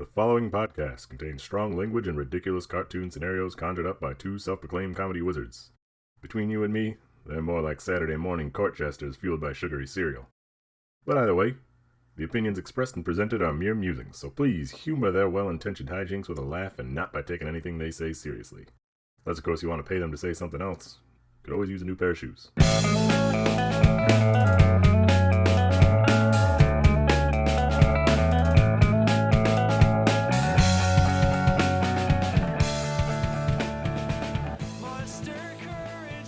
The following podcast contains strong language and ridiculous cartoon scenarios conjured up by two self-proclaimed comedy wizards. Between you and me, they're more like Saturday morning court jesters fueled by sugary cereal. But either way, the opinions expressed and presented are mere musings, so please humor their well-intentioned hijinks with a laugh and not by taking anything they say seriously. Unless, of course, you want to pay them to say something else. Could always use a new pair of shoes.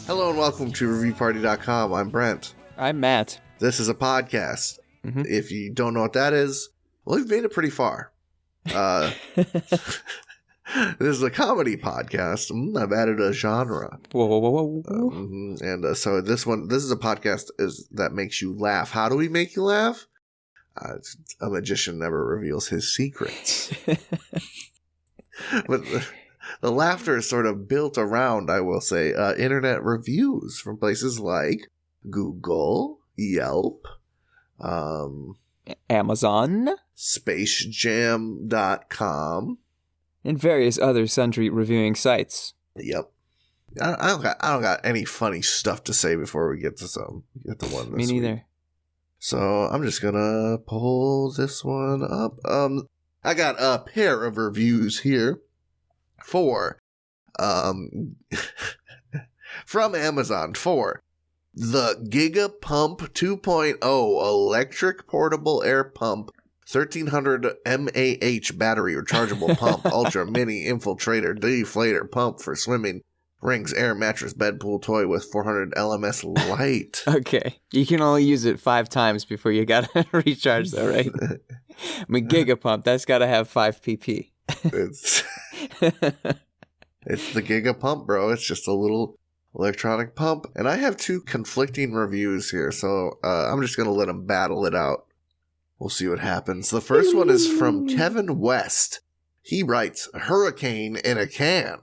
Hello and welcome to ReviewParty.com. I'm Brent. I'm Matt. This is a podcast. Mm-hmm. If you don't know what that is, well, you've made it pretty far. This is a comedy podcast. I've added a genre. Whoa. So this is a podcast that makes you laugh. How do we make you laugh? A magician never reveals his secrets. But the laughter is sort of built around, I will say, internet reviews from places like Google, Yelp, Amazon, SpaceJam.com, and various other sundry reviewing sites. Yep. I don't got any funny stuff to say before we get to one this Me neither. week. So I'm just gonna pull this one up. I got a pair of reviews here for from Amazon for the Giga Pump 2.0 electric portable air pump, 1300 mAh battery rechargeable pump, ultra mini infiltrator deflator pump for swimming, rings, air mattress, bed pool toy with 400 LMS light. Okay. You can only use it 5 times before you gotta recharge though, right? I mean, Giga Pump, that's gotta have 5 pp. It's the Giga Pump, bro. It's just a little electronic pump. And I have 2 conflicting reviews here, so I'm just going to let them battle it out. We'll see what happens. The first one is from Kevin West. He writes, "Hurricane in a can."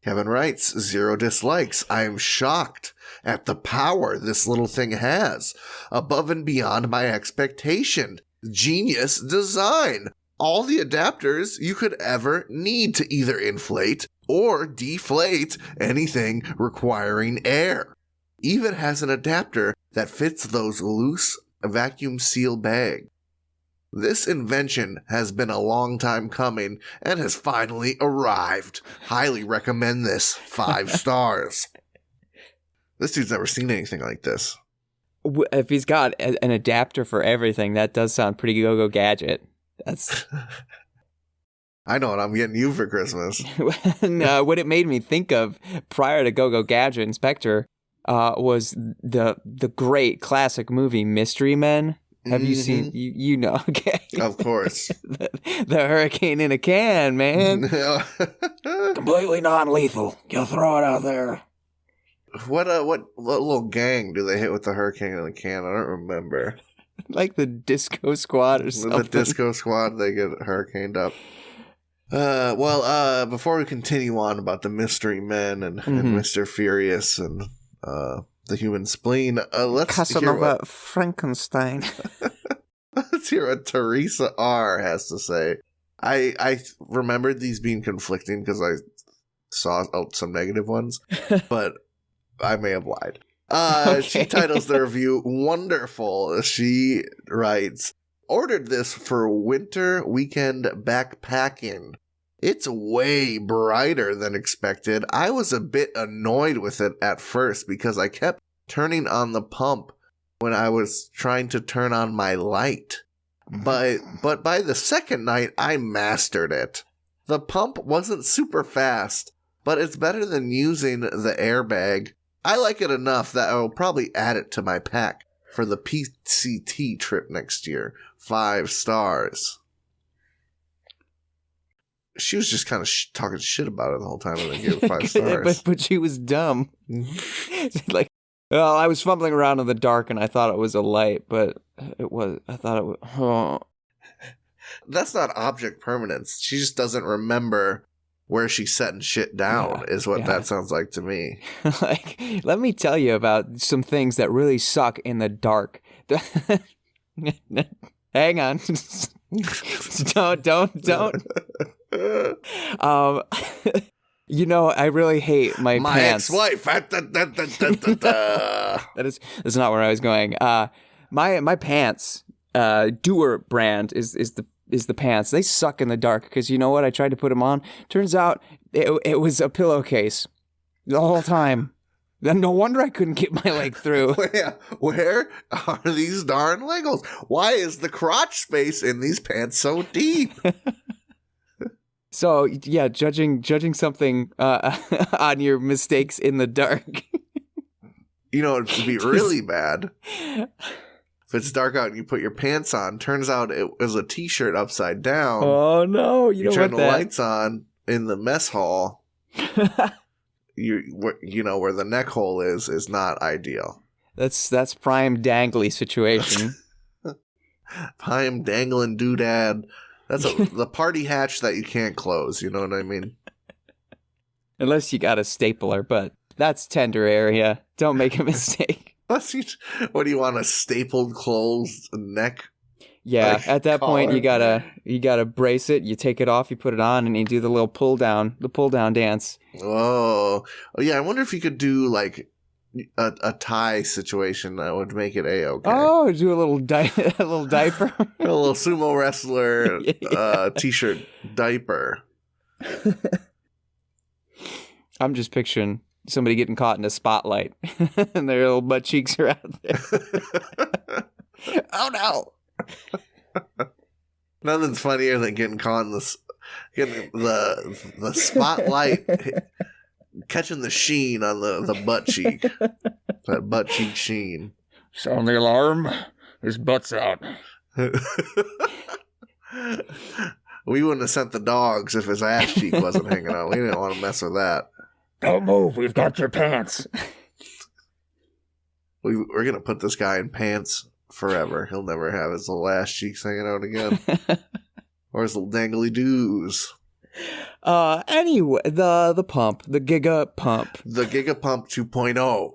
Kevin writes, "0 dislikes. I am shocked at the power this little thing has. Above and beyond my expectation. Genius design. All the adapters you could ever need to either inflate or deflate anything requiring air. Even has an adapter that fits those loose vacuum seal bag. This invention has been a long time coming and has finally arrived. Highly recommend this. 5 stars. This dude's never seen anything like this. If he's got an adapter for everything, that does sound pretty go-go gadget. That's... I know what I'm getting you for Christmas. No, what it made me think of prior to Go-Go Gadget Inspector was the great classic movie Mystery Men. Have you seen? You know, okay. Of course. the hurricane in a can, man. Completely non-lethal. You throw it out there. What little gang do they hit with the hurricane in a can? I don't remember. Like the Disco Squad or something. The Disco Squad, they get hurricaned up. Before we continue on about the Mystery Men and Mr. Furious and the human spleen, let's hear what Frankenstein. Let's hear what Teresa R. has to say. I remembered these being conflicting because I saw some negative ones, but I may have lied. Okay. She titles the review "Wonderful." She writes, "Ordered this for winter weekend backpacking. It's way brighter than expected. I was a bit annoyed with it at first because I kept turning on the pump when I was trying to turn on my light. But by the second night, I mastered it. The pump wasn't super fast, but it's better than using the airbag. I like it enough that I will probably add it to my pack for the PCT trip next year. 5 stars. She was just kind of talking shit about it the whole time and then gave it 5 stars. but she was dumb. Like, well, I was fumbling around in the dark and I thought it was a light, but it was. I thought it was. Oh. That's not object permanence. She just doesn't remember where she's setting shit down, is what that sounds like to me. Like, let me tell you about some things that really suck in the dark. Hang on. Don't. I really hate my pants. ex-wife. That's not where I was going. My pants, Doer brand is the pants. They suck in the dark because you know what? I tried to put them on. Turns out it was a pillowcase the whole time. Then no wonder I couldn't get my leg through. Where are these darn Legos? Why is the crotch space in these pants so deep? So yeah, judging something on your mistakes in the dark. It'd be really bad if it's dark out and you put your pants on. Turns out it was a t-shirt upside down. Oh no! You turn the lights on in the mess hall. Where the neck hole is not ideal. That's prime dangly situation. Prime dangling doodad. That's the party hatch that you can't close. You know what I mean? Unless you got a stapler, but that's tender area. Don't make a mistake. What do you want, a stapled closed neck? Yeah, at that point you gotta brace it. You take it off, you put it on, and you do the little pull down dance. Oh yeah. I wonder if you could do like a tie situation that would make it a-okay. Oh, do a little diaper, a little sumo wrestler t-shirt diaper. I'm just picturing somebody getting caught in a spotlight, and their little butt cheeks are out there. Oh no. Nothing's funnier than getting caught in getting the spotlight, catching the sheen on the butt cheek. That butt cheek sheen. Sound the alarm. His butt's out. We wouldn't have sent the dogs if his ass cheek wasn't hanging out. We didn't want to mess with that. Don't move. We've got your pants. We're going to put this guy in pants forever. He'll never have his little ass cheeks hanging out again. Or his little dangly doos. Anyway, the pump, the giga pump. The giga pump 2.0.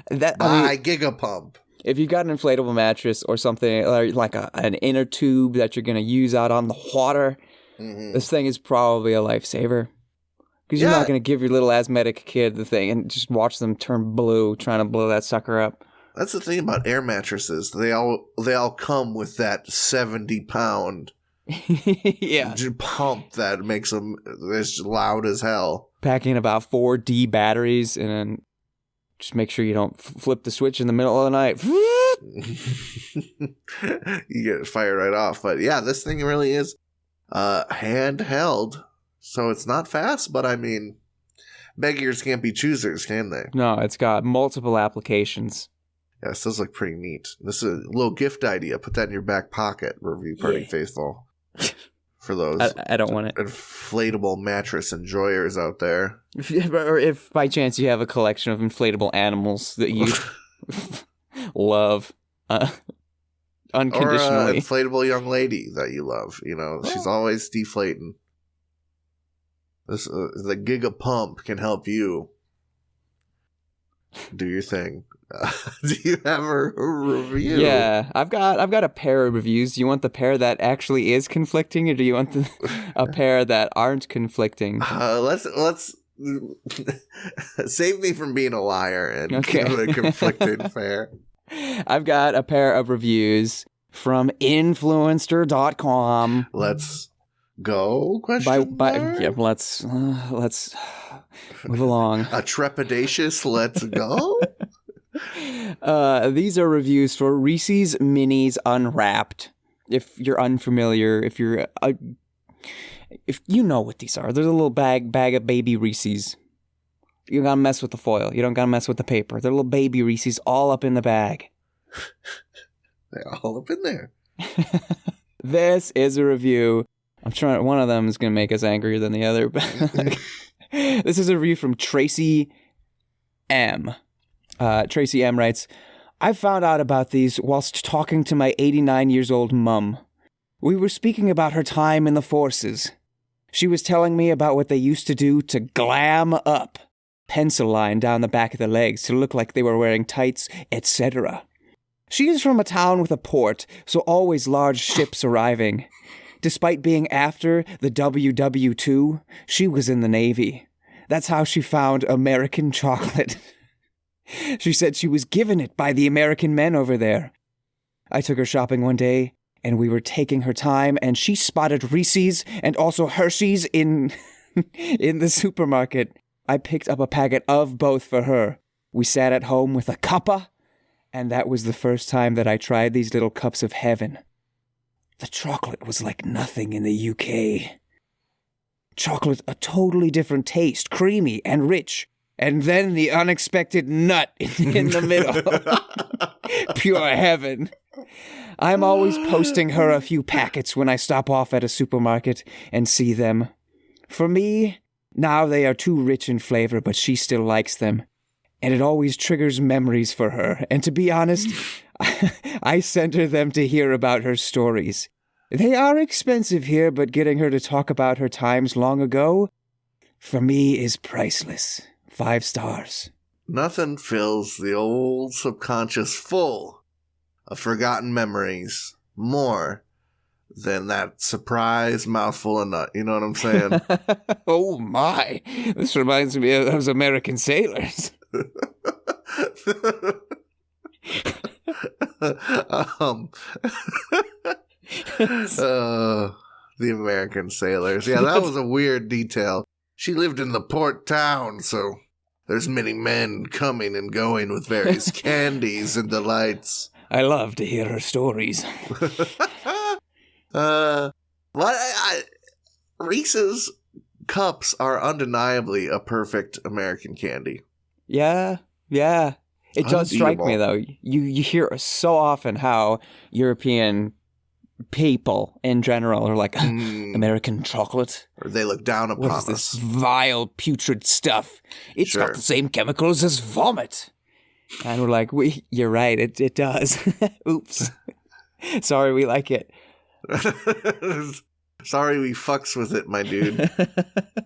Buy giga pump. If you got an inflatable mattress or something like an inner tube that you're going to use out on the water, this thing is probably a lifesaver. Because you're not going to give your little asthmatic kid the thing and just watch them turn blue trying to blow that sucker up. That's the thing about air mattresses. They all come with that 70-pound pump that makes them as loud as hell. Packing about 4 D batteries and then just make sure you don't flip the switch in the middle of the night. You get it fired right off. But yeah, this thing really is handheld. So it's not fast, but I mean, beggars can't be choosers, can they? No, it's got multiple applications. Yeah, this does look pretty neat. This is a little gift idea. Put that in your back pocket, Review Party Faithful. For those I don't want it. Inflatable mattress enjoyers out there. Or if by chance you have a collection of inflatable animals that you love unconditionally. Or inflatable young lady that you love. She's always deflating. The Giga Pump can help you do your thing. Do you have a review? Yeah, I've got a pair of reviews. Do you want the pair that actually is conflicting, or do you want a pair that aren't conflicting? Let's save me from being a liar and give it a conflicting pair. I've got a pair of reviews from Influencer.com. Let's go? Let's move along. A trepidatious let's go? These are reviews for Reese's Minis Unwrapped. If you're unfamiliar, if you know what these are, they're a little bag of baby Reese's. You don't gotta mess with the foil. You don't gotta mess with the paper. They're little baby Reese's all up in the bag. They're all up in there. This is a review. I'm trying. One of them is gonna make us angrier than the other. This is a review from Tracy M. Tracy M writes, I found out about these whilst talking to my 89 years old mum. We were speaking about her time in the forces. She was telling me about what they used to do to glam up. Pencil line down the back of the legs to look like they were wearing tights, etc. She is from a town with a port, so always large ships arriving. Despite being after the WW2, she was in the Navy. That's how she found American chocolate. She said she was given it by the American men over there. I took her shopping one day, and we were taking her time, and she spotted Reese's and also Hershey's in the supermarket. I picked up a packet of both for her. We sat at home with a cuppa, and that was the first time that I tried these little cups of heaven. The chocolate was like nothing in the UK. Chocolate, a totally different taste, creamy and rich. And then the unexpected nut in the middle. Pure heaven. I'm always posting her a few packets when I stop off at a supermarket and see them. For me, now they are too rich in flavor, but she still likes them. And it always triggers memories for her. And to be honest, I send her them to hear about her stories. They are expensive here, but getting her to talk about her times long ago, for me, is priceless. 5 stars. Nothing fills the old subconscious full of forgotten memories more than that surprise mouthful of nut. You know what I'm saying? Oh my. This reminds me of those American sailors. The American sailors. Yeah, that was a weird detail. She lived in the port town, so there's many men coming and going with various candies and delights. I love to hear her stories. Reese's cups are undeniably a perfect American candy. Yeah. It does strike me, though. You hear so often how European people in general are like, American chocolate? Or they look down upon us. What is this vile, putrid stuff? It's got the same chemicals as vomit. And we're like, you're right, it does. Oops. Sorry, we like it. Sorry we fucks with it, my dude.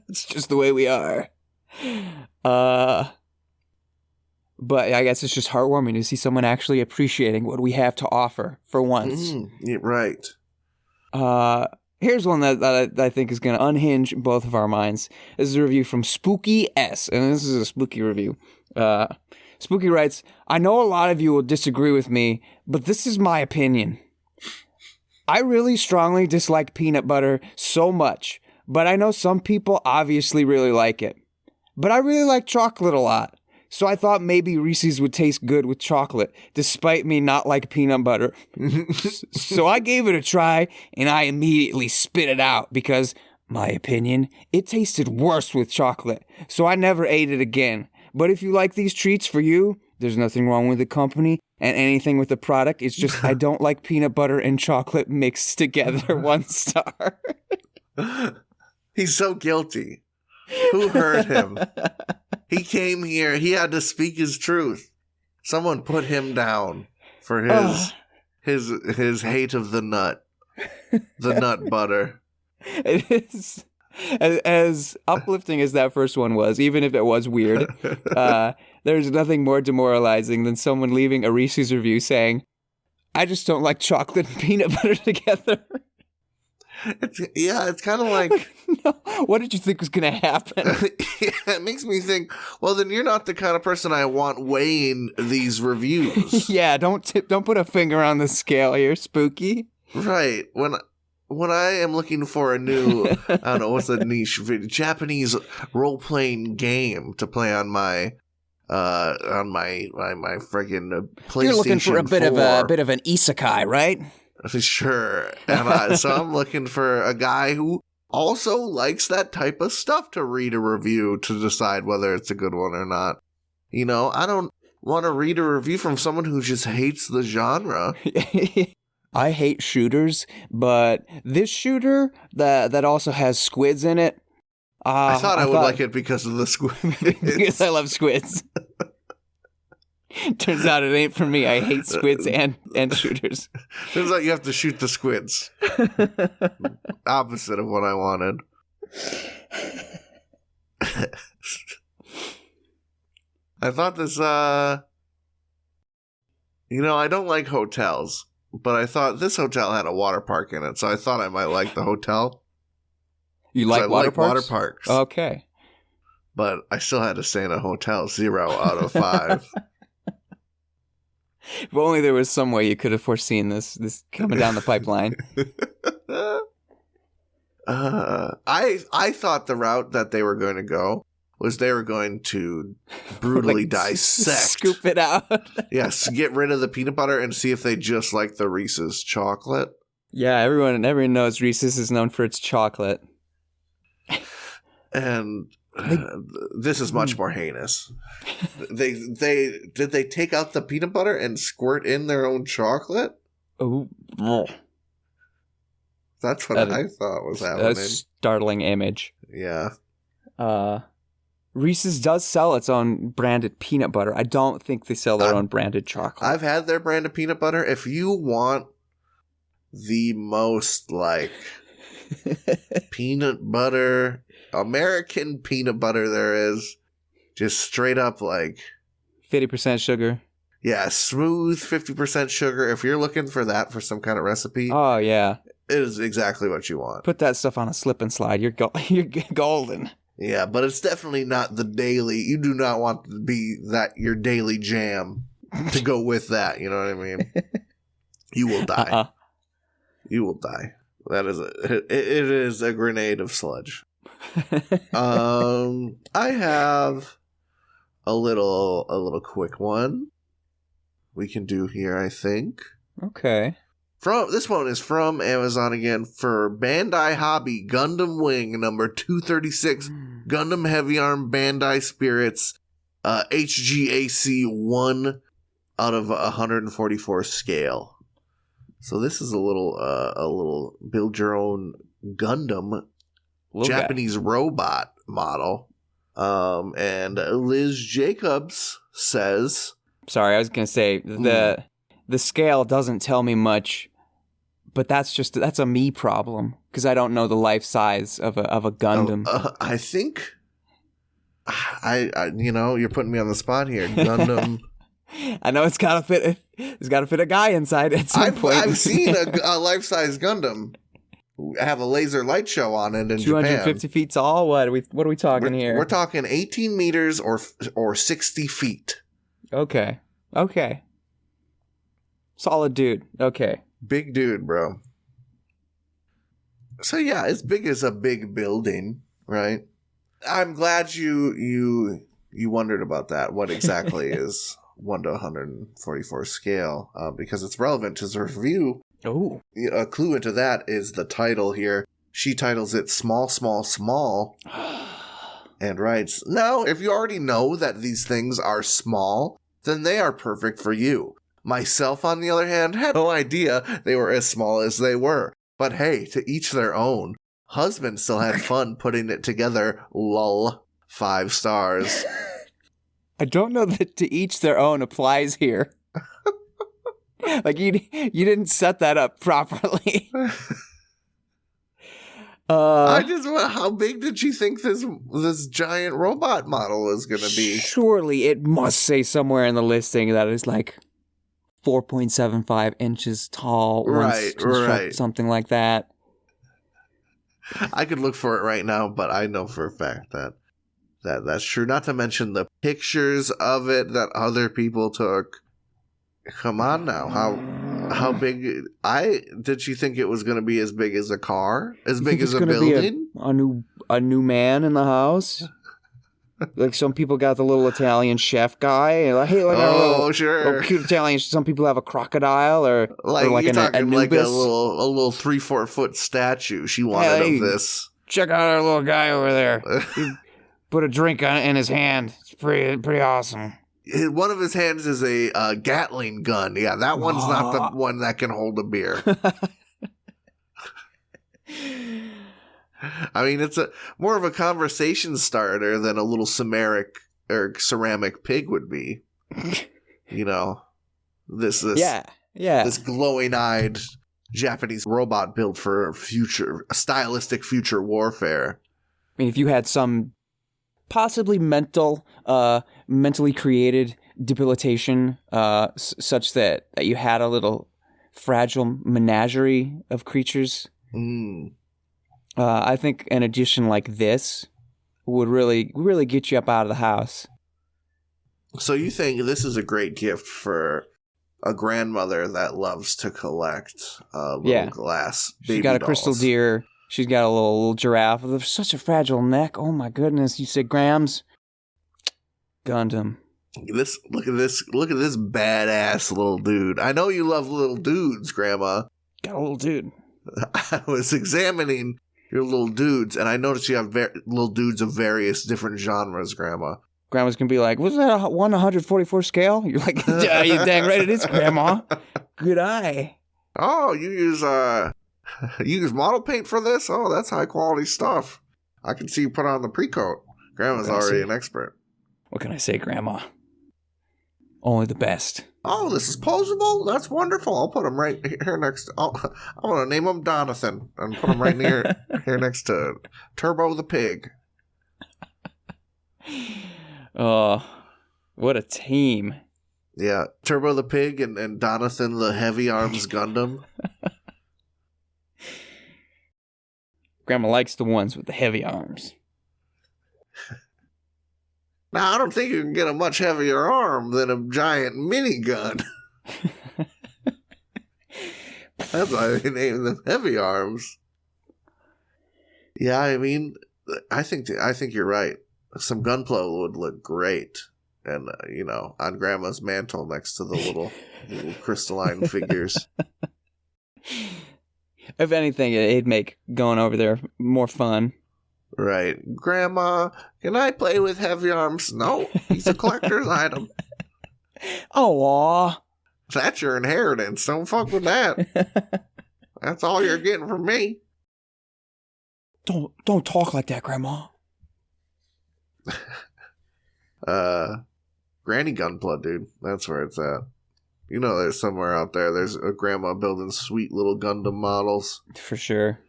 It's just the way we are. But I guess it's just heartwarming to see someone actually appreciating what we have to offer for once. Yeah, right. Here's one that I think is going to unhinge both of our minds. This is a review from Spooky S, and this is a spooky review. Spooky writes, I know a lot of you will disagree with me, but this is my opinion. I really strongly dislike peanut butter so much, but I know some people obviously really like it. But I really like chocolate a lot. So I thought maybe Reese's would taste good with chocolate, despite me not like peanut butter. So I gave it a try, and I immediately spit it out because, my opinion, it tasted worse with chocolate. So I never ate it again. But if you like these treats for you, there's nothing wrong with the company and anything with the product. It's just I don't like peanut butter and chocolate mixed together. 1 star. He's so guilty. Who hurt him? He came here. He had to speak his truth. Someone put him down for his hate of the nut, the nut butter. It is as uplifting as that first one was, even if it was weird. There's nothing more demoralizing than someone leaving a Reese's review saying, "I just don't like chocolate and peanut butter together." It's kind of like... No, what did you think was going to happen? It makes me think, well, then you're not the kind of person I want weighing these reviews. Yeah, don't put a finger on the scale here, Spooky. Right. When I am looking for a new, I don't know, what's the niche, Japanese role-playing game to play on my friggin' PlayStation 4. You're looking for a bit of an isekai, right? Sure. And so I'm looking for a guy who also likes that type of stuff to read a review to decide whether it's a good one or not. You know, I don't want to read a review from someone who just hates the genre. I hate shooters, but this shooter that also has squids in it. I thought I would like it because of the squids. Because I love squids. Turns out it ain't for me. I hate squids and shooters. Turns out you have to shoot the squids. Opposite of what I wanted. I thought this I don't like hotels, but I thought this hotel had a water park in it, so I thought I might like the hotel. You like water parks? Water parks. Okay. But I still had to stay in a hotel. 0 out of 5. If only there was some way you could have foreseen this coming down the pipeline. I thought the route that they were going to go was they were going to brutally dissect. Scoop it out. Yes, get rid of the peanut butter and see if they just like the Reese's chocolate. Yeah, everyone knows Reese's is known for its chocolate. And this is much more heinous. Did they take out the peanut butter and squirt in their own chocolate? Oh, that's what I thought was happening. A startling image. Yeah. Reese's does sell its own branded peanut butter. I don't think they sell their own branded chocolate. I've had their branded peanut butter. If you want the most peanut butter, American peanut butter there is, just straight up 50% sugar. Yeah, smooth 50% sugar. If you're looking for that for some kind of recipe, oh yeah, it is exactly what you want. Put that stuff on a slip and slide. You're golden. Yeah, but it's definitely not the daily. You do not want to be your daily jam to go with that. You know what I mean? You will die. You will die. It is a grenade of sludge. I have a little quick one we can do here, I think. Okay. This one is from Amazon again for Bandai Hobby Gundam Wing number 236 Gundam Heavy Arm Bandai Spirits HGAC 1 out of 144 scale. So this is a little build your own Gundam Japanese robot model. And Liz Jacobs says, sorry, I was going to say the scale doesn't tell me much, but that's a me problem because I don't know the life size of a Gundam. I think I you're putting me on the spot here. Gundam. I know it's got to fit. It's got to fit a guy inside at some point. I've seen a life-size Gundam. I have a laser light show on it in 250 Japan. feet tall. What are we talking here? We're talking 18 meters or 60 feet. Okay. Solid dude. Okay. Big dude, bro. So yeah, as big as a big building, right? I'm glad you wondered about that. What exactly is 1 to 144 scale? Because it's relevant to the review. Oh. A clue into that is the title here. She titles it Small, Small, Small. And writes, now, if you already know that these things are small, then they are perfect for you. Myself, on the other hand, had no idea they were as small as they were. But hey, to each their own. Husband still had fun putting it together. Lol. 5 stars. I don't know that to each their own applies here. Like you didn't set that up properly. How big did she think this giant robot model is going to be? Surely it must say somewhere in the listing that it's 4.75 inches tall. Right. Something like that. I could look for it right now, but I know for a fact that's true. Not to mention the pictures of it that other people took. Come on now. How big did she think it was going to be as big as a car? As big as a building? A new man in the house? Like some people got the little Italian chef guy. And Sure. Little cute Italian. Some people have a crocodile or you're talking Anubis. a little 3-4 foot statue she wanted of this. Check out our little guy over there. He put a drink in his hand. It's pretty awesome. One of his hands is a Gatling gun. Yeah, that one's not the one that can hold a beer. I mean, it's more of a conversation starter than a little ceramic pig would be. This glowing-eyed Japanese robot built for stylistic future warfare. I mean, if you had some possibly mentally created debilitation, such that you had a little fragile menagerie of creatures. I think an addition like this would really get you up out of the house. So you think this is a great gift for a grandmother that loves to collect little glass baby She's got a dolls. crystal deer. She's got a little giraffe with such a fragile neck. Oh my goodness! You said grams. Gundam. Look at this badass little dude. I know you love little dudes, Grandma. Got a little dude. I was examining your little dudes, and I noticed you have little dudes of various different genres, Grandma. Grandma's gonna be like, "Was that a 144 scale?" You're like, "Yeah, you dang right it is, Grandma. Good eye." Oh, you use model paint for this? Oh, that's high quality stuff. I can see you put on the pre-coat. Grandma's already an expert. What can I say, Grandma? Only the best. Oh, this is posable? That's wonderful. I'll put him right here next. I'm going to name him Donathan and put him right here next to Turbo the Pig. Oh, what a team. Yeah, Turbo the Pig and Donathan the Heavy Arms Gundam. Grandma likes the ones with the heavy arms. Now, I don't think you can get a much heavier arm than a giant minigun. That's why they named them Heavy Arms. Yeah, I mean, I think you're right. Some Gunpla would look great. And, on Grandma's mantle next to the little crystalline figures. If anything, it'd make going over there more fun. Right. Grandma, can I play with Heavy Arms? No, he's a collector's item. Oh, aw. That's your inheritance. Don't fuck with that. That's all you're getting from me. Don't talk like that, Grandma. Granny Gunpla, dude. That's where it's at. There's somewhere out there. There's a grandma building sweet little Gundam models. For sure.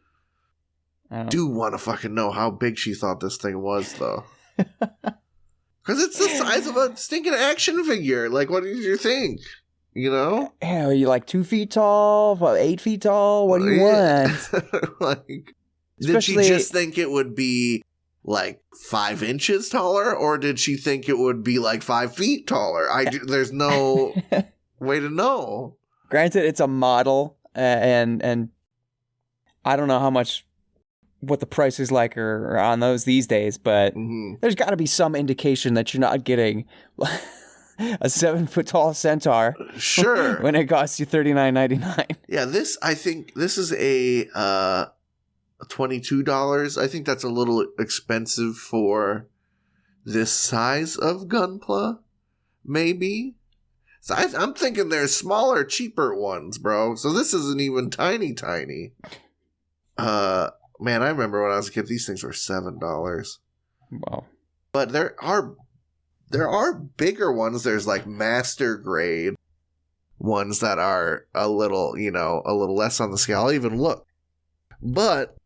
I do want to fucking know how big she thought this thing was, though. Because it's the size of a stinking action figure. Like, what did you think? Yeah, are you like 2 feet tall? 8 feet tall? What do you want? Did she just think it would be like 5 inches taller, or did she think it would be like 5 feet taller? There's no way to know. Granted, it's a model, and I don't know what the price is like or on those these days, but there's got to be some indication that you're not getting a 7 foot tall centaur. Sure. When it costs you $39.99. Yeah, I think this is a $22. I think that's a little expensive for this size of Gunpla, maybe. So I'm thinking there's smaller, cheaper ones, bro. So this isn't even tiny. Man, I remember when I was a kid, these things were $7. Wow. But there are bigger ones. There's like master grade ones that are a little less on the scale. I'll even look. But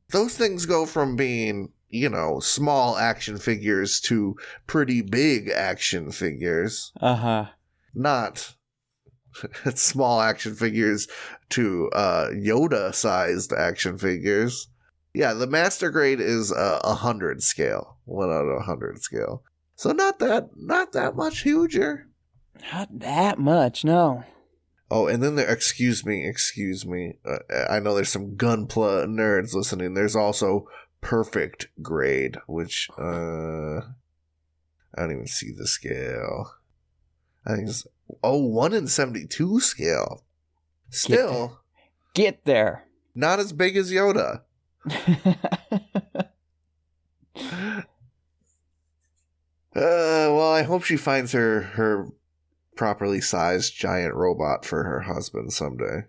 those things go from being, small action figures to pretty big action figures. Uh-huh. Not small action figures to Yoda-sized action figures. Yeah, the master grade is 100 scale. 1 out of 100 scale. So not that much huger. Not that much, no. Oh, and then excuse me. I know there's some Gunpla nerds listening. There's also perfect grade, which I don't even see the scale. I think it's 1 in 72 scale. Still, get there. Not as big as Yoda. Well, I hope she finds her properly sized giant robot for her husband someday.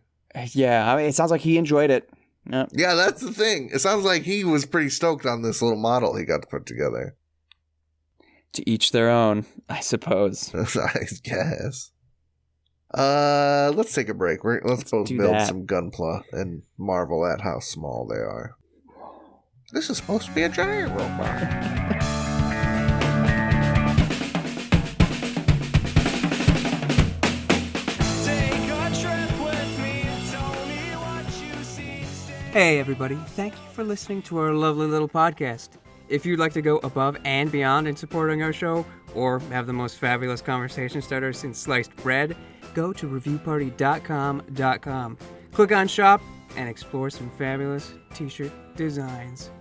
Yeah, I mean, it sounds like he enjoyed it. Yep. Yeah, that's the thing. It sounds like he was pretty stoked on this little model he got to put together. To each their own, I suppose. I guess. Let's take a break. Let's both build some Gunpla and marvel at how small they are. This is supposed to be a giant robot. Hey everybody, thank you for listening to our lovely little podcast. If you'd like to go above and beyond in supporting our show, or have the most fabulous conversation starter since sliced bread, go to reviewparty.com. Click on shop and explore some fabulous t-shirt designs.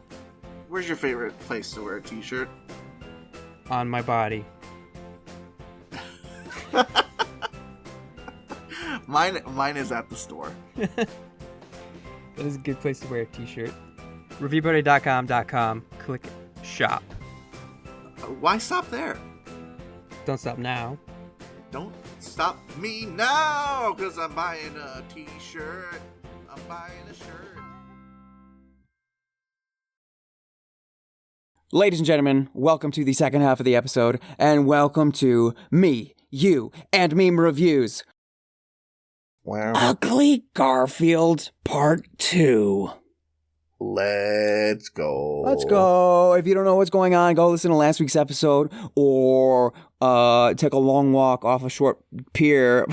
Where's your favorite place to wear a t-shirt? On my body. Mine is at the store. That is a good place to wear a t-shirt. Reviewparty.com. Click shop. Why stop there? Don't stop now. Don't stop me now, because I'm buying a t-shirt. I'm buying a shirt. Ladies and gentlemen, welcome to the second half of the episode, and welcome to Me, You, and Meme Reviews. Wow. Ugly Garfield Part 2. Let's go. Let's go. If you don't know what's going on, go listen to last week's episode, or take a long walk off a short pier.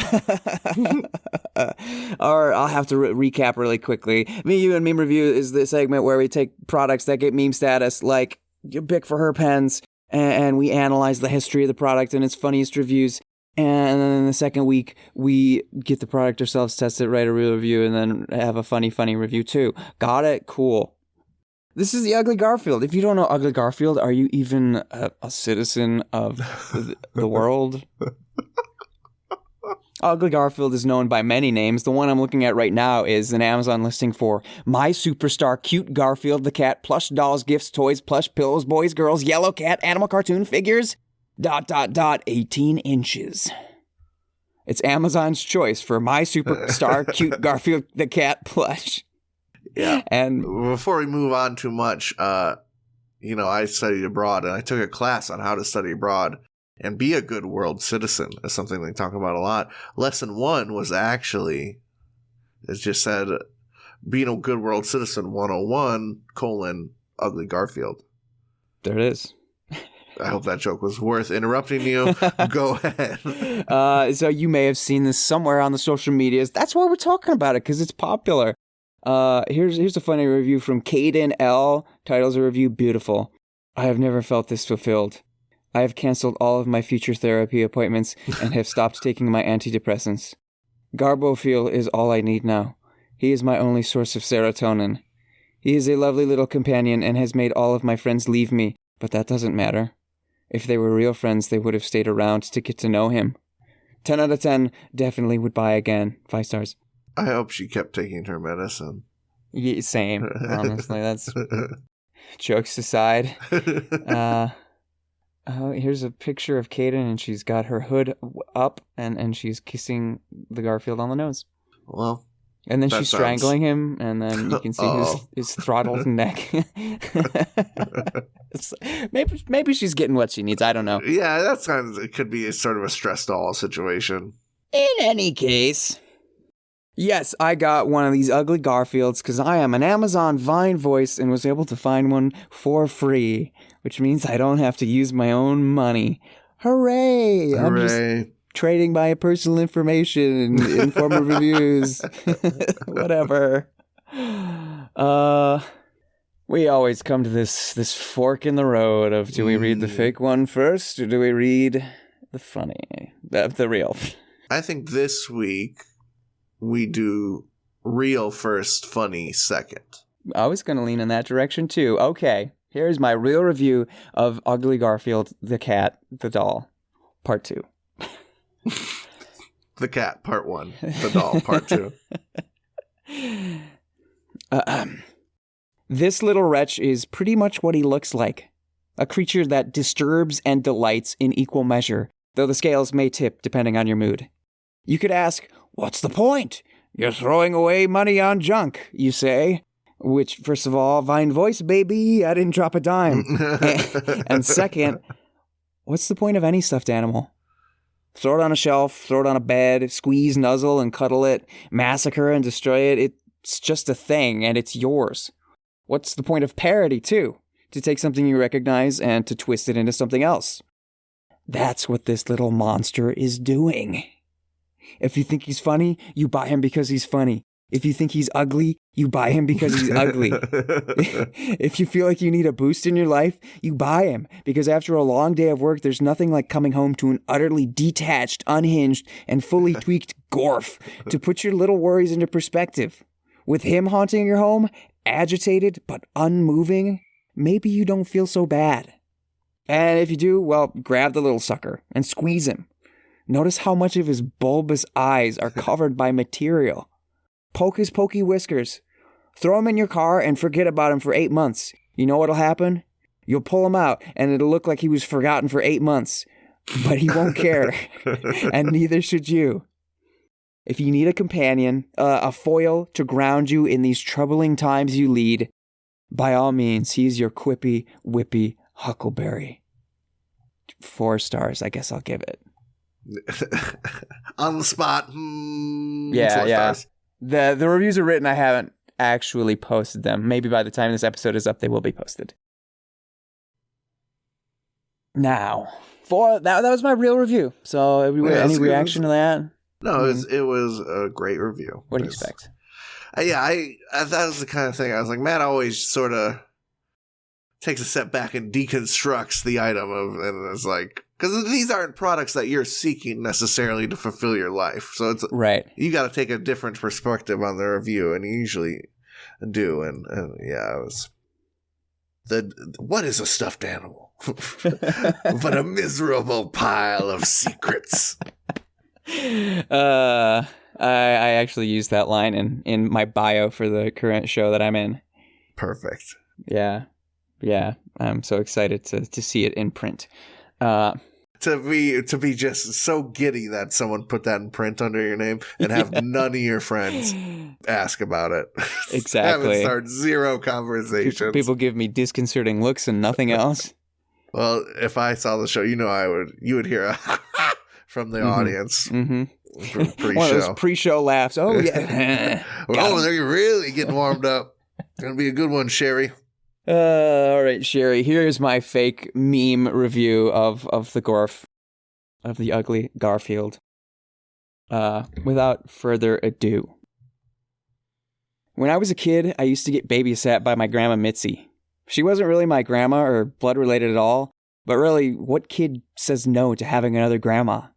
Or I'll have to recap really quickly. Me, You, and Meme Review is the segment where we take products that get meme status, like Bic for her pens, and we analyze the history of the product and its funniest reviews. And then in the second week, we get the product ourselves, test it, write a real review, and then have a funny review too. Got it? Cool. This is the Ugly Garfield. If you don't know Ugly Garfield, are you even a citizen of the world? Ugly Garfield is known by many names. The one I'm looking at right now is an Amazon listing for My Superstar Cute Garfield the Cat, plush dolls, gifts, toys, plush pillows, boys, girls, yellow cat, animal cartoon figures, ... 18 inches. It's Amazon's choice for My Superstar Cute Garfield the Cat plush. Yeah. And before we move on too much, I studied abroad, and I took a class on how to study abroad and be a good world citizen. That's something they talk about a lot. Lesson 1 was actually, it just said, being a good world citizen 101, Ugly Garfield. there it is. I hope that joke was worth interrupting you. Go ahead. So you may have seen this somewhere on the social medias. That's why we're talking about it, because it's popular. Here's a funny review from Caden L. Titles a review, beautiful. I have never felt this fulfilled. I have canceled all of my future therapy appointments and have stopped taking my antidepressants. Garbofield is all I need now. He is my only source of serotonin. He is a lovely little companion and has made all of my friends leave me, but that doesn't matter. If they were real friends, they would have stayed around to get to know him. 10 out of 10, definitely would buy again. 5 stars. I hope she kept taking her medicine. Yeah, same, honestly. That's jokes aside. Here's a picture of Kaden, and she's got her hood up, and she's kissing the Garfield on the nose. Well, and then she's strangling him, and then you can see his throttled neck. Maybe she's getting what she needs. I don't know. Yeah, that's it could be a sort of a stress doll situation. In any case, yes, I got one of these Ugly Garfields because I am an Amazon Vine voice and was able to find one for free, which means I don't have to use my own money. Hooray! Hooray. I'm just trading my personal information in form of reviews. Whatever. We always come to this fork in the road of, do we read the fake one first, or do we read the funny, the real? I think this week we do real first, funny second. I was going to lean in that direction too. Okay, here's my real review of Ugly Garfield, the cat, the doll, part 2. The cat, part 1. The doll, part 2. This little wretch is pretty much what he looks like. A creature that disturbs and delights in equal measure, though the scales may tip depending on your mood. You could ask, what's the point? You're throwing away money on junk, you say. Which, first of all, Vine voice, baby, I didn't drop a dime. And second, what's the point of any stuffed animal? Throw it on a shelf, throw it on a bed, squeeze, nuzzle, and cuddle it, massacre and destroy it. It's just a thing, and it's yours. What's the point of parody, too? To take something you recognize and to twist it into something else. That's what this little monster is doing. If you think he's funny, you buy him because he's funny. If you think he's ugly, you buy him because he's ugly. If you feel like you need a boost in your life, you buy him because after a long day of work, there's nothing like coming home to an utterly detached, unhinged, and fully tweaked Gorf to put your little worries into perspective. With him haunting your home, agitated but unmoving, maybe you don't feel so bad. And if you do, well, grab the little sucker and squeeze him. Notice how much of his bulbous eyes are covered by material. Poke his pokey whiskers. Throw him in your car and forget about him for 8 months. You know what'll happen? You'll pull him out and it'll look like he was forgotten for 8 months. But he won't care. And neither should you. If you need a companion, a foil to ground you in these troubling times you lead, by all means, he's your quippy, whippy Huckleberry. 4 stars, I guess I'll give it. On the spot. 4 stars. The reviews are written. I haven't actually posted them. Maybe by the time this episode is up, they will be posted. Now, that was my real review. So, any reaction to that? No, it was a great review. What do you expect? I that was the kind of thing I was like, Matt always sort of takes a step back and deconstructs the item and it's like, because these aren't products that you're seeking necessarily to fulfill your life. So it's right. You got to take a different perspective on the review, and you usually do. And yeah, it was what is a stuffed animal? But a miserable pile of secrets. I actually used that line in my bio for the current show that I'm in. Perfect. Yeah. I'm so excited to see it in print. To be just so giddy that someone put that in print under your name and have none of your friends ask about it. Exactly. Start zero conversations. People give me disconcerting looks and nothing else. Well, if I saw the show, you would hear a from the audience. Mm-hmm. Pre-show. One of those pre-show laughs. Oh, yeah. Oh, they're really getting warmed up. Gonna be a good one, Sherry. All right, Sherry. Here's my fake meme review of the Gorf, of the Ugly Garfield. Without further ado. When I was a kid, I used to get babysat by my grandma Mitzi. She wasn't really my grandma or blood related at all, but really, what kid says no to having another grandma?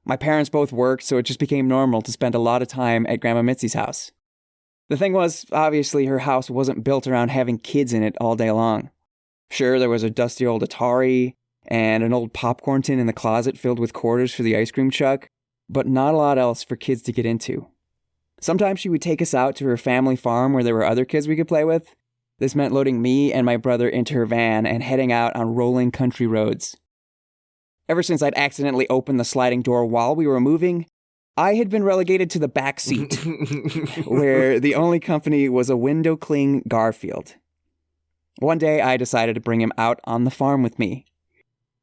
My parents both worked, so it just became normal to spend a lot of time at Grandma Mitzi's house. The thing was, obviously, her house wasn't built around having kids in it all day long. Sure, there was a dusty old Atari and an old popcorn tin in the closet filled with quarters for the ice cream truck, but not a lot else for kids to get into. Sometimes she would take us out to her family farm where there were other kids we could play with. This meant loading me and my brother into her van and heading out on rolling country roads. Ever since I'd accidentally opened the sliding door while we were moving, I had been relegated to the back seat, where the only company was a window-cling Garfield. One day, I decided to bring him out on the farm with me.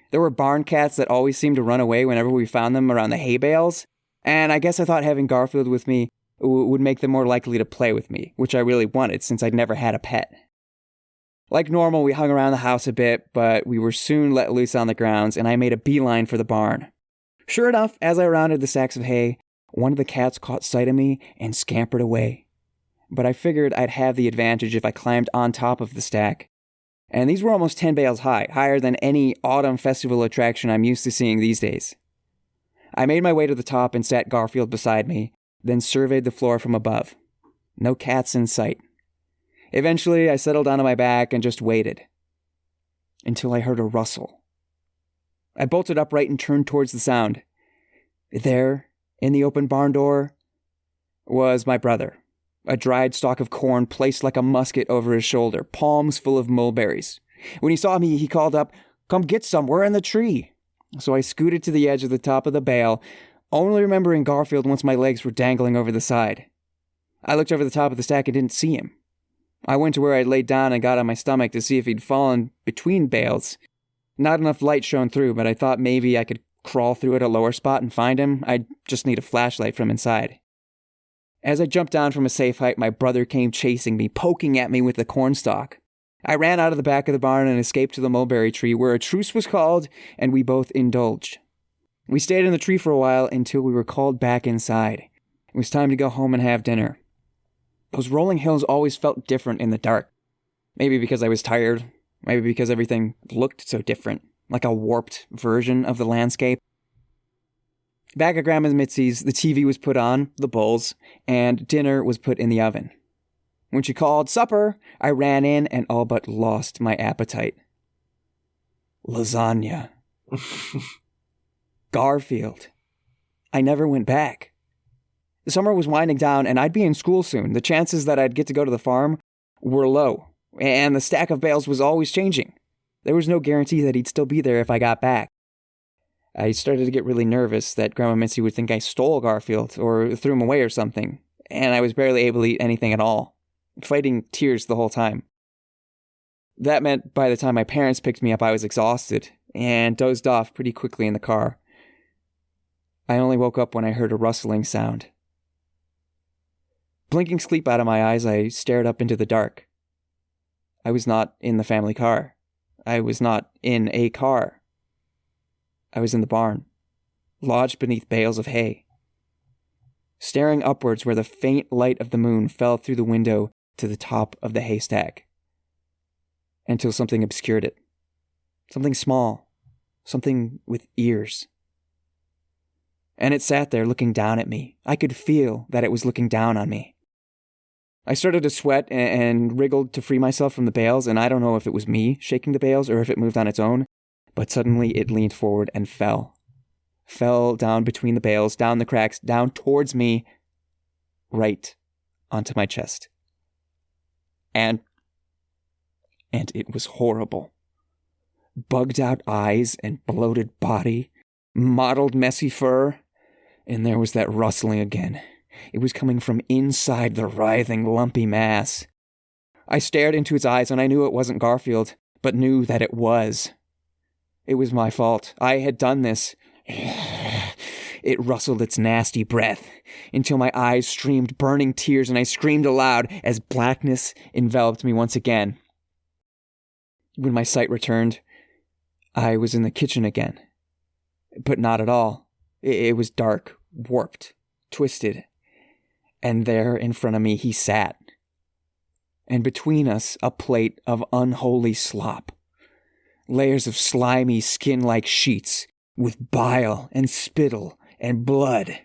There were barn cats that always seemed to run away whenever we found them around the hay bales, and I guess I thought having Garfield with me would make them more likely to play with me, which I really wanted since I'd never had a pet. Like normal, we hung around the house a bit, but we were soon let loose on the grounds, and I made a beeline for the barn. Sure enough, as I rounded the sacks of hay, one of the cats caught sight of me and scampered away. But I figured I'd have the advantage if I climbed on top of the stack. And these were almost 10 bales high, higher than any autumn festival attraction I'm used to seeing these days. I made my way to the top and sat Garfield beside me, then surveyed the floor from above. No cats in sight. Eventually, I settled onto my back and just waited. Until I heard a rustle. I bolted upright and turned towards the sound. There, in the open barn door, was my brother, a dried stalk of corn placed like a musket over his shoulder, palms full of mulberries. When he saw me, he called up, "Come get some, we're in the tree." So I scooted to the edge of the top of the bale, only remembering Garfield once my legs were dangling over the side. I looked over the top of the stack and didn't see him. I went to where I'd laid down and got on my stomach to see if he'd fallen between bales. Not enough light shone through, but I thought maybe I could crawl through at a lower spot and find him. I'd just need a flashlight from inside. As I jumped down from a safe height, my brother came chasing me, poking at me with the cornstalk. I ran out of the back of the barn and escaped to the mulberry tree, where a truce was called, and we both indulged. We stayed in the tree for a while until we were called back inside. It was time to go home and have dinner. Those rolling hills always felt different in the dark. Maybe because I was tired. Maybe because everything looked so different, like a warped version of the landscape. Back at Grandma Mitzi's, the TV was put on, the bowls, and dinner was put in the oven. When she called supper, I ran in and all but lost my appetite. Lasagna. Garfield. I never went back. The summer was winding down and I'd be in school soon. The chances that I'd get to go to the farm were low, and the stack of bales was always changing. There was no guarantee that he'd still be there if I got back. I started to get really nervous that Grandma Mitzi would think I stole Garfield or threw him away or something, and I was barely able to eat anything at all, fighting tears the whole time. That meant by the time my parents picked me up, I was exhausted and dozed off pretty quickly in the car. I only woke up when I heard a rustling sound. Blinking sleep out of my eyes, I stared up into the dark. I was not in the family car. I was not in a car. I was in the barn, lodged beneath bales of hay, staring upwards where the faint light of the moon fell through the window to the top of the haystack, until something obscured it. Something small, something with ears. And it sat there looking down at me. I could feel that it was looking down on me. I started to sweat and wriggled to free myself from the bales, and I don't know if it was me shaking the bales or if it moved on its own, but suddenly it leaned forward and fell. Fell down between the bales, down the cracks, down towards me, right onto my chest. And it was horrible. Bugged out eyes and bloated body, mottled messy fur, and there was that rustling again. It was coming from inside the writhing, lumpy mass. I stared into its eyes and I knew it wasn't Garfield, but knew that it was. It was my fault. I had done this. It rustled its nasty breath until my eyes streamed burning tears and I screamed aloud as blackness enveloped me once again. When my sight returned, I was in the kitchen again. But not at all. It was dark, warped, twisted. And there in front of me he sat. And between us, a plate of unholy slop. Layers of slimy skin-like sheets with bile and spittle and blood.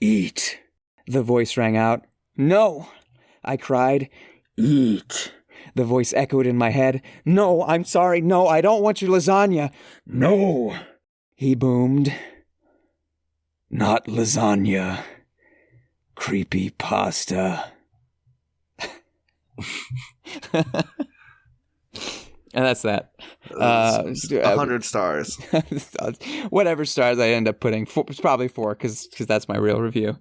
Eat, the voice rang out. No, I cried. Eat. The voice echoed in my head. No, I'm sorry. No, I don't want your lasagna. No, he boomed. Not lasagna. Creepy pasta. And that's that. 100 stars. Whatever stars I end up putting. It's probably 4 because that's my real review.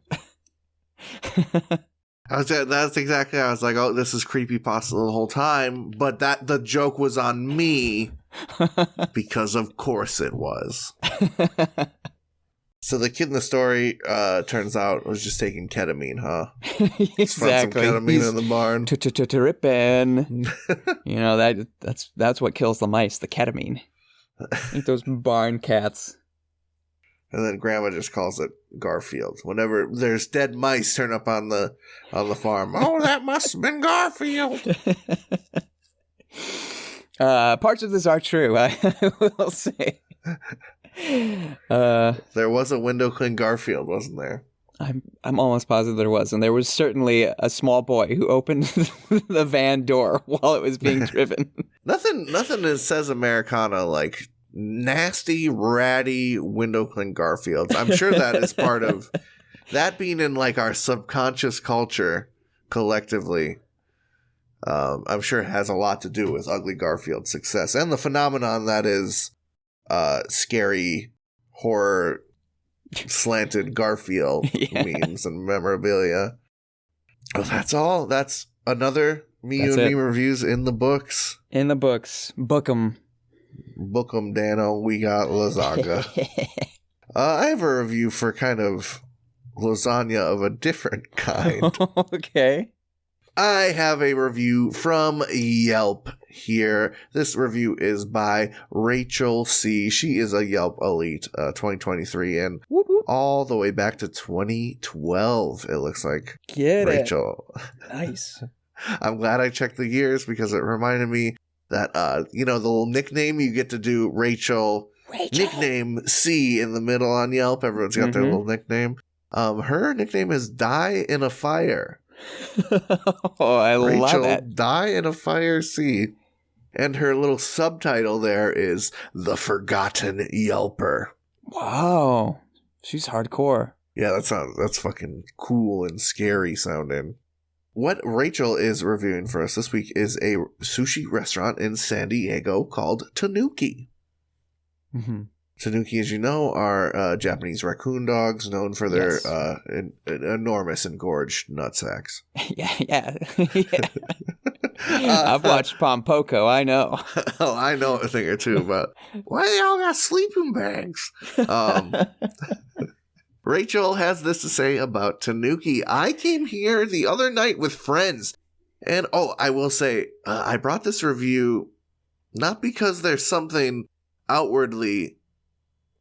That's exactly how I was like, oh, this is creepy pasta the whole time. But that the joke was on me because of course it was. So the kid in the story, turns out, was just taking ketamine, huh? Exactly. Found some ketamine in the barn. Tripping. You know, that's what kills the mice, the ketamine. Eat those barn cats. And then Grandma just calls it Garfield. Whenever there's dead mice turn up on the farm, oh, that must have been Garfield. Parts of this are true, I will say. There was a window clean Garfield, wasn't there? I'm almost positive there was, and there was certainly a small boy who opened the van door while it was being driven. Nothing that says Americana like nasty, ratty window clean Garfields. I'm sure that is part of that being in like our subconscious culture collectively. I'm sure it has a lot to do with Ugly Garfield's success and the phenomenon that is scary horror slanted Garfield memes and memorabilia. Oh, that's all. That's another Me and Me reviews in the books. In the books. Book 'em. Book 'em, Dano. We got lasagna. I have a review for kind of lasagna of a different kind. Okay. I have a review from Yelp here. This review is by Rachel C. She is a Yelp Elite 2023. And all the way back to 2012, it looks like. Get Rachel. Nice. I'm glad I checked the years because it reminded me that, the little nickname you get to do, Rachel. Nickname C in the middle on Yelp. Everyone's got their little nickname. Her nickname is Die in a Fire. Oh, I Rachel, love that. Die in a Fire C. And her little subtitle there is The Forgotten Yelper. Wow. She's hardcore. Yeah, that's fucking cool and scary sounding. What Rachel is reviewing for us this week is a sushi restaurant in San Diego called Tanuki. Mm-hmm. Tanuki, as you know, are Japanese raccoon dogs known for their Yes. enormous engorged nutsacks. Yeah. I've watched Pompoko, I know. Oh, I know a thing or two about why they all got sleeping bags. Rachel has this to say about Tanuki. I came here the other night with friends. And, I will say, I brought this review not because there's something outwardly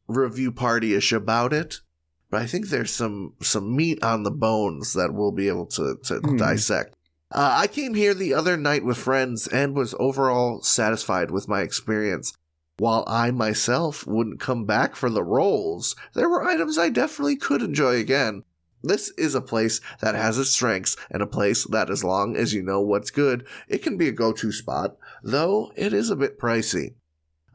review party-ish about it, but I think there's some meat on the bones that we'll be able to dissect. I came here the other night with friends and was overall satisfied with my experience. While I myself wouldn't come back for the rolls, there were items I definitely could enjoy again. This is a place that has its strengths and a place that, as long as you know what's good, it can be a go-to spot, though it is a bit pricey.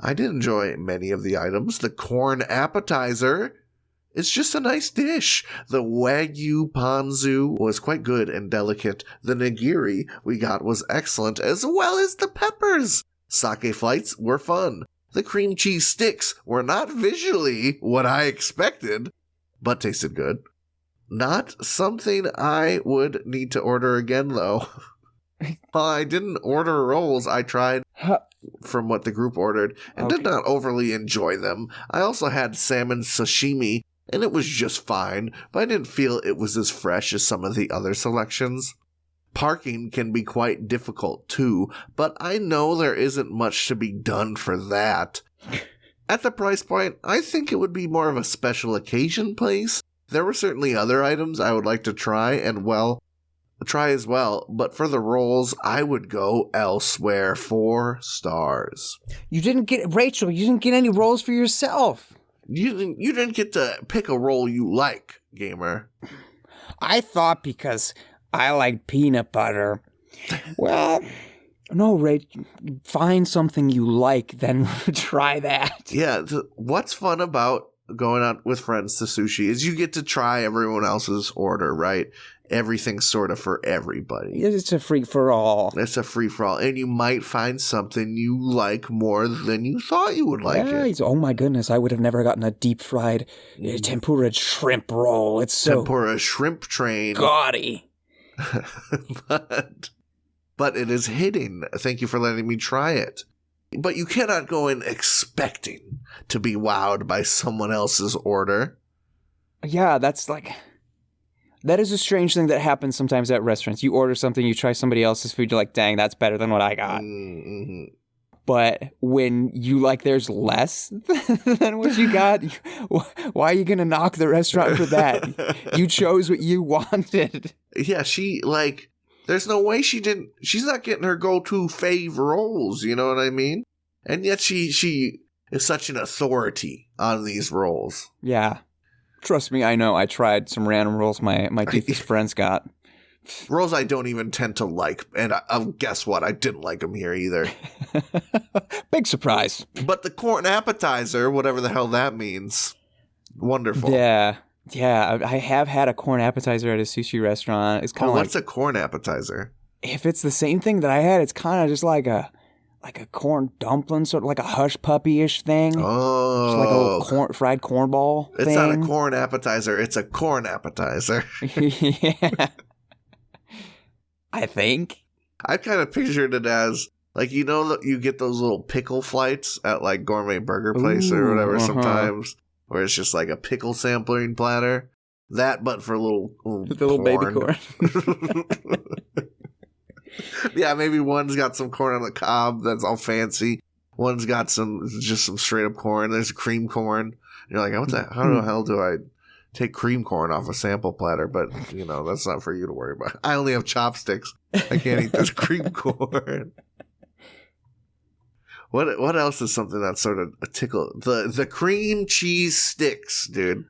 I did enjoy many of the items. The corn appetizer is just a nice dish. The Wagyu ponzu was quite good and delicate. The nigiri we got was excellent, as well as the peppers. Sake flights were fun. The cream cheese sticks were not visually what I expected, but tasted good. Not something I would need to order again, though. While I didn't order rolls, I tried from what the group ordered and did not overly enjoy them. I also had salmon sashimi, and it was just fine, but I didn't feel it was as fresh as some of the other selections. Parking can be quite difficult too, but I know there isn't much to be done for that. At the price point, I think it would be more of a special occasion place. There were certainly other items I would like to try as well, but for the rolls, I would go elsewhere. 4 stars. You didn't get any rolls for yourself. You didn't get to pick a roll you like, gamer. I thought because I like peanut butter. Well, no, Ray, find something you like, then try that. Yeah, what's fun about going out with friends to sushi is you get to try everyone else's order, right? Everything's sort of for everybody. It's a free-for-all. It's a free-for-all, and you might find something you like more than you thought you would like it. Oh my goodness, I would have never gotten a deep-fried tempura shrimp roll. It's so tempura shrimp train. gaudy. But it is hitting. Thank you for letting me try it. But you cannot go in expecting to be wowed by someone else's order. Yeah, that is a strange thing that happens sometimes at restaurants. You order something, you try somebody else's food, you're like, dang, that's better than what I got. Mm-hmm. But when you like there's less than what you got, why are you going to knock the restaurant for that? You chose what you wanted. Yeah, there's no way she's not getting her go-to fave rolls, you know what I mean? And yet she is such an authority on these rolls. Yeah. Trust me, I know. I tried some random rolls my deepest friends got. Rolls I don't even tend to like, and guess what? I didn't like them here either. Big surprise. But the corn appetizer, whatever the hell that means, wonderful. Yeah, I have had a corn appetizer at a sushi restaurant. It's kind of what's a corn appetizer? If it's the same thing that I had, it's kind of just like a corn dumpling, sort of like a hush puppy-ish thing. Oh. It's like a little fried cornball thing. It's not a corn appetizer. It's a corn appetizer. Yeah. I think. I kind of pictured it as, you get those little pickle flights at, gourmet burger place or whatever sometimes, where it's just like a pickle sampling platter. That, but for little baby corn. Yeah, maybe one's got some corn on the cob that's all fancy. One's got some straight up corn. There's cream corn. You're like, how the hell do I take cream corn off a sample platter, but, you know, that's not for you to worry about. I only have chopsticks. I can't eat this cream corn. What else is something that's sort of a tickle? The cream cheese sticks, dude.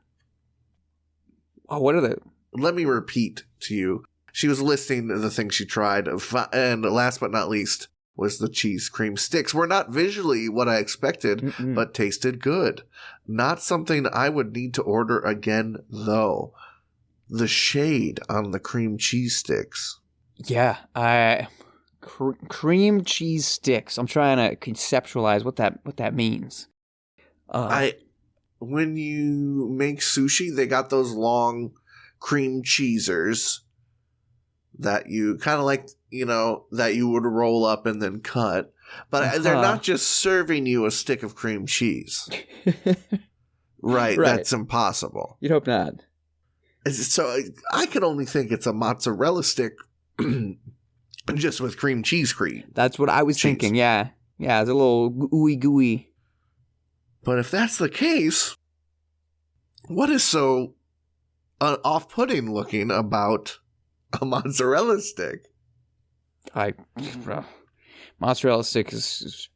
Oh, what are they? Let me repeat to you. She was listing the things she tried, and last but not least was the cheese cream sticks. Were not visually what I expected, but tasted good. Not something I would need to order again, though. The shade on the cream cheese sticks. Yeah, cream cheese sticks. I'm trying to conceptualize what that means. When you make sushi, they got those long cream cheesers that you kind of like, you know, that you would roll up and then cut. But they're not just serving you a stick of cream cheese. Right, that's impossible. You'd hope not. So I can only think it's a mozzarella stick just with cream cheese cream. That's what I was thinking, yeah. Yeah, it's a little gooey. But if that's the case, what is so off-putting looking about a mozzarella stick? Mozzarella stick is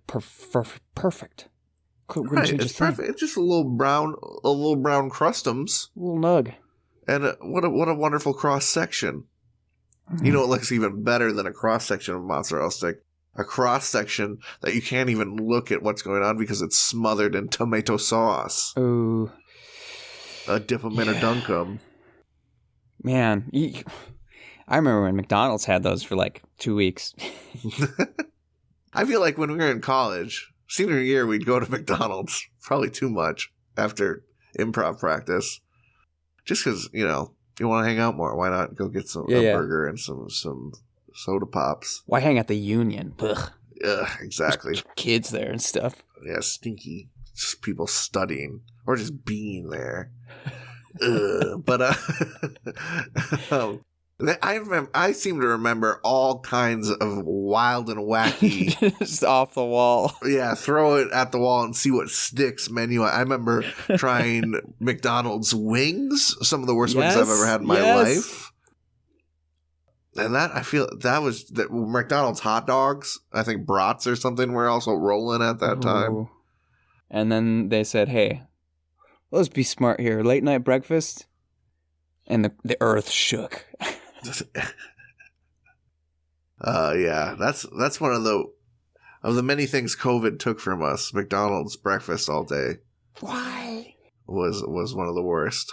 perfect. Right, it's perfect. It's just a little brown crustums, a little nug, and what a wonderful cross section. You know, it looks even better than a cross section of mozzarella stick. A cross section that you can't even look at what's going on because it's smothered in tomato sauce. Oh, Dip them in or dunk them. Man, I remember when McDonald's had those for like 2 weeks. I feel like when we were in college, senior year, we'd go to McDonald's probably too much after improv practice, just because, you know, you want to hang out more. Why not go get a burger and some soda pops? Why hang at the Union? Ugh. Yeah, exactly. Kids there and stuff. Yeah, stinky. Just people studying or just being there. But I seem to remember all kinds of wild and wacky, just off the wall. Yeah, throw it at the wall and see what sticks menu. I remember trying McDonald's wings, some of the worst wings I've ever had in my life. And that, I feel that was that McDonald's hot dogs. I think brats or something were also rolling at that time. And then they said, "Hey, let's be smart here. Late night breakfast," and the earth shook. Yeah, that's one of the many things COVID took from us. McDonald's breakfast all day. Why? Was one of the worst.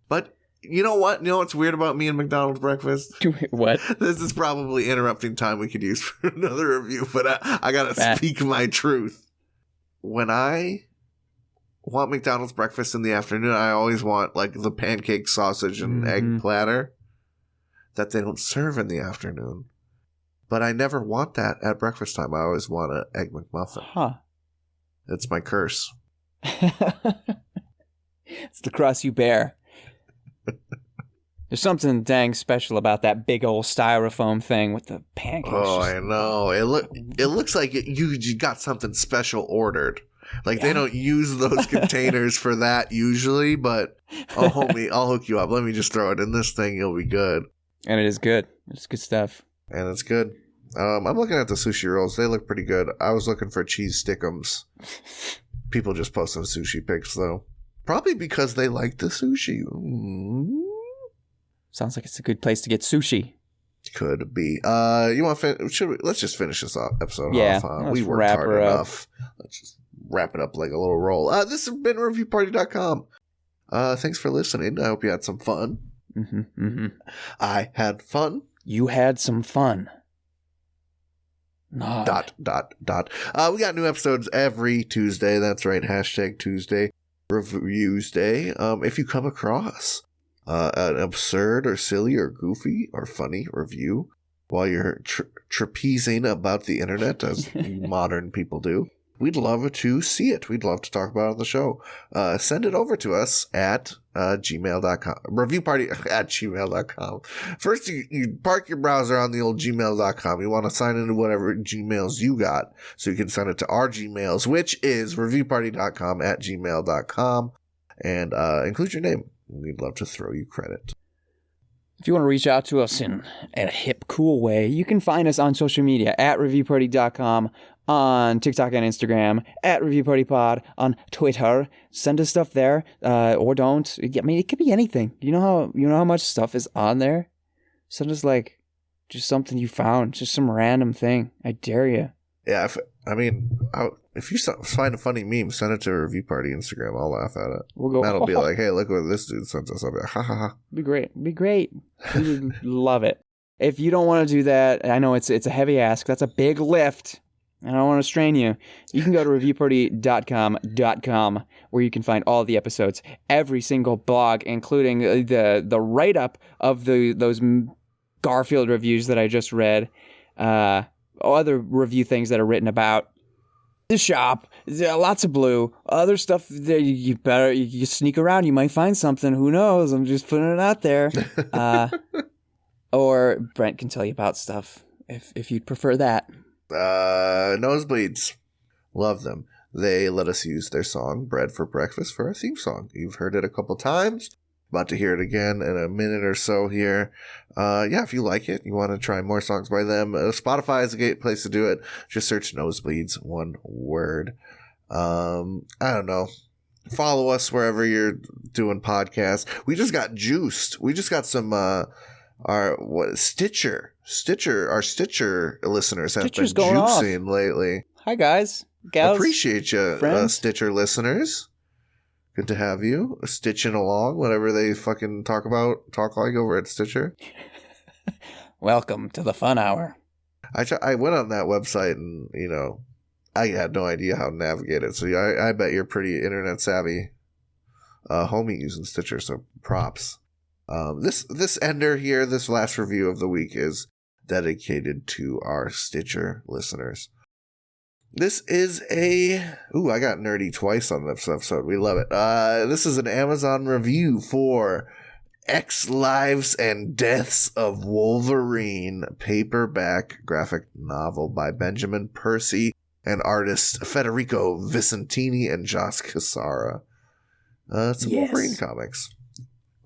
But you know what? You know what's weird about me and McDonald's breakfast? What? This is probably interrupting time we could use for another review, but I gotta speak my truth. When I want McDonald's breakfast in the afternoon, I always want like the pancake, sausage, and egg platter that they don't serve in the afternoon. But I never want that at breakfast time. I always want an Egg McMuffin. Huh. It's my curse. It's the cross you bear. There's something dang special about that big old styrofoam thing with the pancakes. Oh, I know. It looks like you got something special ordered. Like they don't use those containers for that usually, but oh, homie, I'll hook you up. Let me just throw it in this thing. You'll be good. And it is good. It's good stuff. And it's good. I'm looking at the sushi rolls. They look pretty good. I was looking for cheese stickums. People just posting sushi pics though. Probably because they like the sushi. Sounds like it's a good place to get sushi. Could be. You want to let's just finish this episode off. We worked hard enough. Let's just wrap it up like a little roll. This has been reviewparty.com. Thanks for listening. I hope you had some fun. I had fun. You had some fun. Nod. Dot. We got new episodes every Tuesday. That's right. # Tuesday Reviews Day. If you come across an absurd or silly or goofy or funny review while you're trapezing about the internet, as modern people do, we'd love to see it. We'd love to talk about it on the show. Send it over to us at gmail.com. Reviewparty at gmail.com. First, you park your browser on the old gmail.com. You want to sign into whatever Gmails you got so you can send it to our Gmails, which is reviewparty.com at gmail.com. and include your name. We'd love to throw you credit. If you want to reach out to us in a hip, cool way, you can find us on social media at reviewparty.com, on TikTok and Instagram, at reviewpartypod, on Twitter. Send us stuff there, or don't. I mean, it could be anything. You know how much stuff is on there? Send us like just something you found, just some random thing. I dare you. Yeah, if you find a funny meme, send it to a Review Party Instagram. I'll laugh at it. We'll go. That'll be like, hey, look what this dude sent us. I'll be like, ha ha ha. Be great. We would love it. If you don't want to do that, I know it's a heavy ask. That's a big lift. I don't want to strain you. You can go to reviewparty.com, where you can find all the episodes, every single blog, including the write-up of those Garfield reviews that I just read, other review things that are written about the shop, lots of blue, other stuff that you sneak around, you might find something. Who knows? I'm just putting it out there. Or Brent can tell you about stuff if you'd prefer that. Nosebleeds. Love them. They let us use their song, Bread for Breakfast, for our theme song. You've heard it a couple times. About to hear it again in a minute or so here. If you like it, you want to try more songs by them, Spotify is a great place to do it. Just search Nosebleeds, one word. I don't know. Follow us wherever you're doing podcasts. We just got juiced. We just got some Stitcher. Our Stitcher listeners have Stitcher's been going off juicing lately. Hi guys, gals. Appreciate you, Stitcher listeners. Good to have you stitching along, whatever they fucking talk like over at Stitcher. Welcome to the fun hour. I went on that website and, I had no idea how to navigate it. So I bet you're pretty internet savvy homie using Stitcher, so props. This ender here, this last review of the week is dedicated to our Stitcher listeners. This is I got nerdy twice on this episode. We love it. This is an Amazon review for X Lives and Deaths of Wolverine paperback graphic novel by Benjamin Percy and artists Federico Vicentini and Josh Cassara. It's Wolverine comics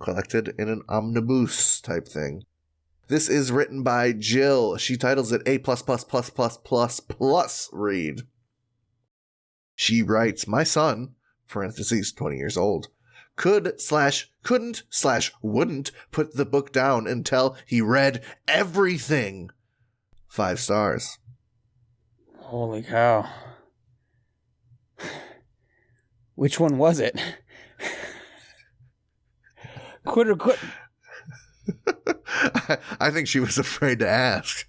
collected in an omnibus type thing. This is written by Jill. She titles it A++++++ read. She writes, my son, parentheses 20 years old, couldn't/wouldn't put the book down until he read everything. 5 stars. Holy cow. Which one was it? Quit or quit? I think she was afraid to ask.